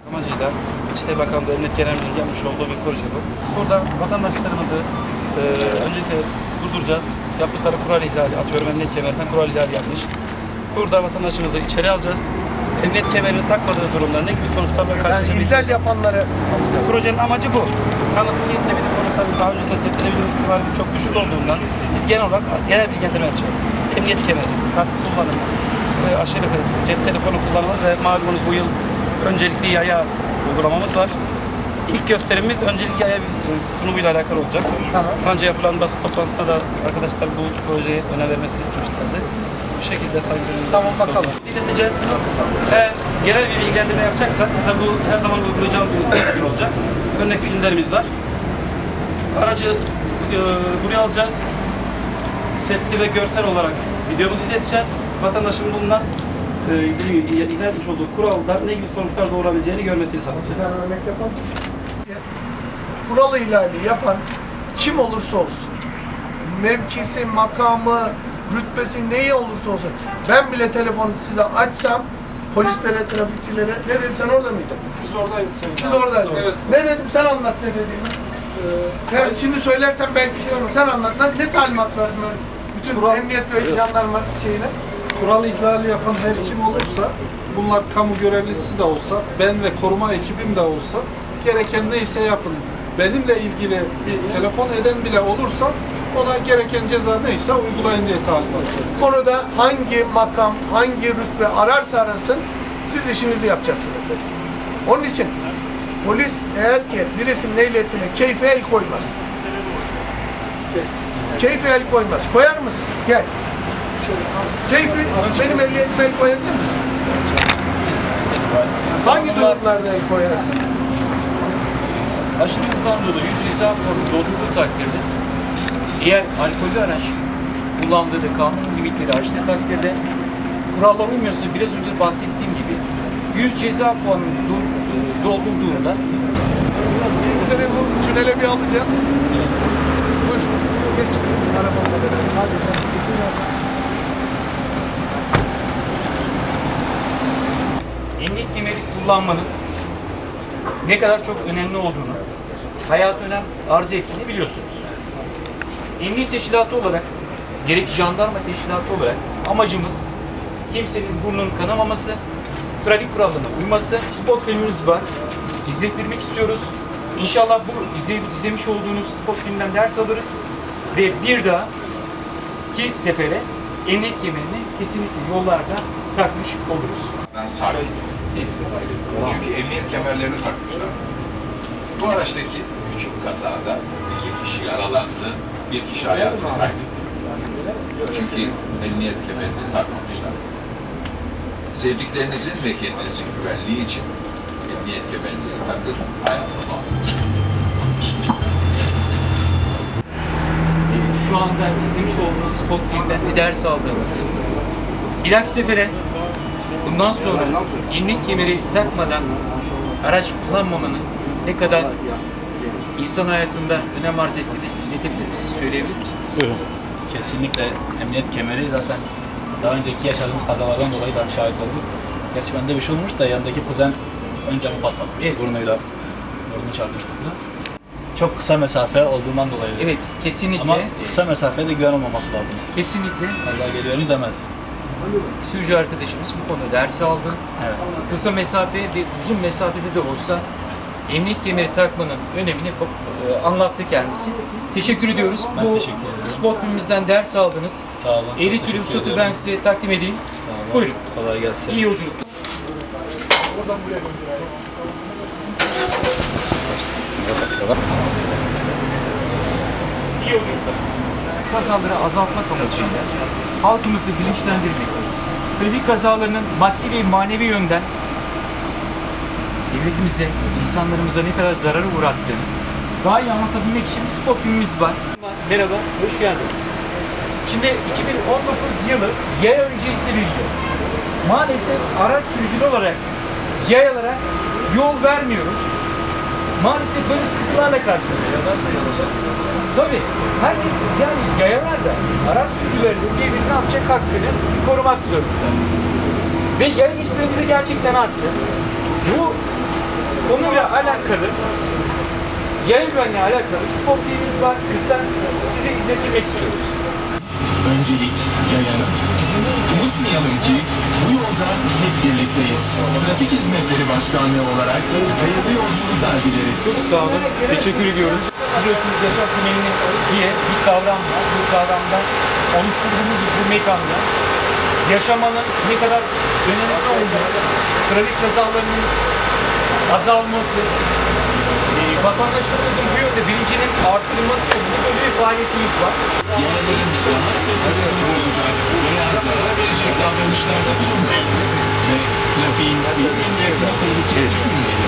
Amacıyla İçişleri Bakanlığı Emniyet Genel Müdürlüğü yapmış olduğu bir proje bu. Burada vatandaşlarımızı öncelikle durduracağız. Yaptıkları kural ihlali, atıyorum emniyet kemerinden kural ihlali yapmış. Burada vatandaşımızı içeri alacağız. Emniyet kemerini takmadığı durumda ne gibi sonuçlarla karşılaşacağız? Yani ihlal yapanları alacağız. Projenin amacı bu. Yalnız siyetle bizim konu tabii daha öncesinde tespit edebilme ihtimalimiz çok düşük olduğundan biz genel olarak genel bilgilendirme yapacağız. Emniyet kemeri, kask kullanımı, aşırı hız, cep telefonu kullanımı ve malumunuz bu yıl öncelikli yaya uygulamamız var. İlk gösterimimiz öncelikli yaya sunumuyla alakalı olacak. Tamam. Önce yapılan basın toplantısında da arkadaşlar bu projeye önem vermesini istemişlerdi. Bu şekilde saygılarımızı Tamam, bakalım. ileteceğiz. Eğer genel bir bilgilendirme yapacaksak, tabii bu her zaman uygulayacağım bir olacak. Örnek filmlerimiz var. Aracı buraya alacağız. Sesli ve görsel olarak videomuzu izleteceğiz. Vatandaşın bulunan ihlal etmiş olduğu kuralda ne gibi sonuçlar doğurabileceğini görmesini sağlayacağız. Bir örnek yapalım. Kural ihlali yapan kim olursa olsun, mevkisi, makamı, rütbesi neyi olursa olsun, ben bile telefonu size açsam, polislere, trafikçilere, ne dedim, sen orada mıydın? Biz oradaydık sayın. Siz oradaydınız. Evet. Ne dedim, sen anlat ne dediğimi. Sen şimdi söylersen belki şey olur, sen anlat. Ne talimat verdin öyle? Bütün emniyet ve jandarma şeyine. Kural ihlali yapan her kim olursa, bunlar kamu görevlisi de olsa, ben ve koruma ekibim de olsa, gereken neyse yapın. Benimle ilgili bir telefon eden bile olursa, ona gereken ceza neyse uygulayın diye talimat veriyorum. Konuda hangi makam, hangi rütbe ararsa arasın, siz işinizi yapacaksınız dedi. Onun için polis eğer ki birisinin ehliyetine keyfe el koymaz. Keyfe el koymaz. Koyar mısın? Gel. Keyfi, benim ehliyetime el koyabilir misin? Hangi durumlarda el koyarsın? Aşırı hızlandırılıyor. 100 ceza doldurduğu takdirde eğer alkollü araç kullandığı da kanun limitleri aştığı takdirde kurallara uymuyorsa biraz önce bahsettiğim gibi 100 ceza puanı doldurduğunda Şimdi seni bu tünele bir alacağız. Buyur. Geç. Arabamla beraber. Hadi. emniyet kemeri kullanmanın ne kadar çok önemli olduğunu, hayat önem arz ettiğini biliyorsunuz. Emniyet teşkilatı olarak, gerek jandarma teşkilatı olarak amacımız kimsenin burnunun kanamaması, trafik kurallarına uyması. Spot filmimiz var, izlettirmek istiyoruz. İnşallah bu izlemiş olduğunuz spot filmden ders alırız ve bir daha ki sefere emniyet kemerini kesinlikle yollarda takmış oluruz. Ben sabit. Çünkü emniyet kemerlerini takmışlar. Bu araçtaki küçük kazada 2 kişi yaralandı, 1 kişi hayatını kaybetti. Çünkü emniyet kemerini takmamışlar. Sevdiklerinizin ve kendinizin güvenliği için emniyet kemerinizi takın, hayatını bağlayın. Şu anda izlemiş olduğunuz spot filmden ne ders aldığımızı, bir dahaki sefere bundan sonra emniyet kemeri takmadan araç kullanmamanın ne kadar insan hayatında önem arz ettiğini iletebilir misiniz, söyleyebilir misiniz? Kesinlikle emniyet kemeri zaten daha önceki yaşadığımız kazalardan dolayı da şahit olduk. Gerçi bende bir şey olmuş da yanındaki kuzen önce mi patlatmıştı, Evet. burnunu çarpmıştı falan. Çok kısa mesafe olduğundan dolayı. Evet, kesinlikle. Ama kısa mesafede güven olmaması lazım. Kesinlikle Kaza geliyorum demez. sürücü arkadaşımız bu konuda ders aldı. Evet. Kısa mesafe ve uzun mesafede de olsa emniyet kemeri takmanın önemini anlattı kendisi. Teşekkür ediyoruz. Ben Bu teşekkür ederim. spot filmimizden ders aldınız. Sağ olun. çok Ehliyet teşekkür ruhsatı ederim. ben size takdim edeyim. Sağ olun. Buyurun. Kolay gelsin. İyi yolculuklar. Buradan buraya gönderiyorum. İyi yolculuklar. Kazaları azaltmak amacıyla halkımızı bilinçlendirmek, trafik kazalarının maddi ve manevi yönden devletimize, insanlarımıza ne kadar zararı uğrattığını daha iyi anlatabilmek için bir spot filmimiz var. Merhaba, hoş geldiniz. Şimdi 2019 yılı yaya öncelikli bir yıl. Maalesef araç sürücüleri olarak yayalara yol vermiyoruz. Maalesef böyle sıkıntılarla karşılaşıyoruz. Tabii herkes yani yayalar da araç sürücüleri de birbirini ne yapacak hakkını korumak zorunda. Ve yaya geçişlerimiz gerçekten arttı. Bu konuyla alakalı, yaya güvenliği alakalı spor filmimiz var. Kısa size izletilmek istiyoruz. Öncelik yayanın. Unutmayalım ki bu yolda hep birlikteyiz. Trafik Hizmetleri Başkanlığı olarak hayırlı yolculuklar dileriz. Çok sağ olun. Teşekkür ediyoruz. Biliyorsunuz yaşam tünelinin diye bir kavram var. Bu kavramda oluşturduğumuz bu mekanda yaşamanın ne kadar önemli olduğu, trafik kazalarının azalması, vatandaşlarımızın bu yönde bilincinin artırılması yolunda böyle bir faaliyetimiz var. Yayaların rahat ve huzurunu bozacak veya zarar verecek davranışlarda bulunmayalım. Ve trafiğin zihin emniyetini tehlikeye düşürmeyelim.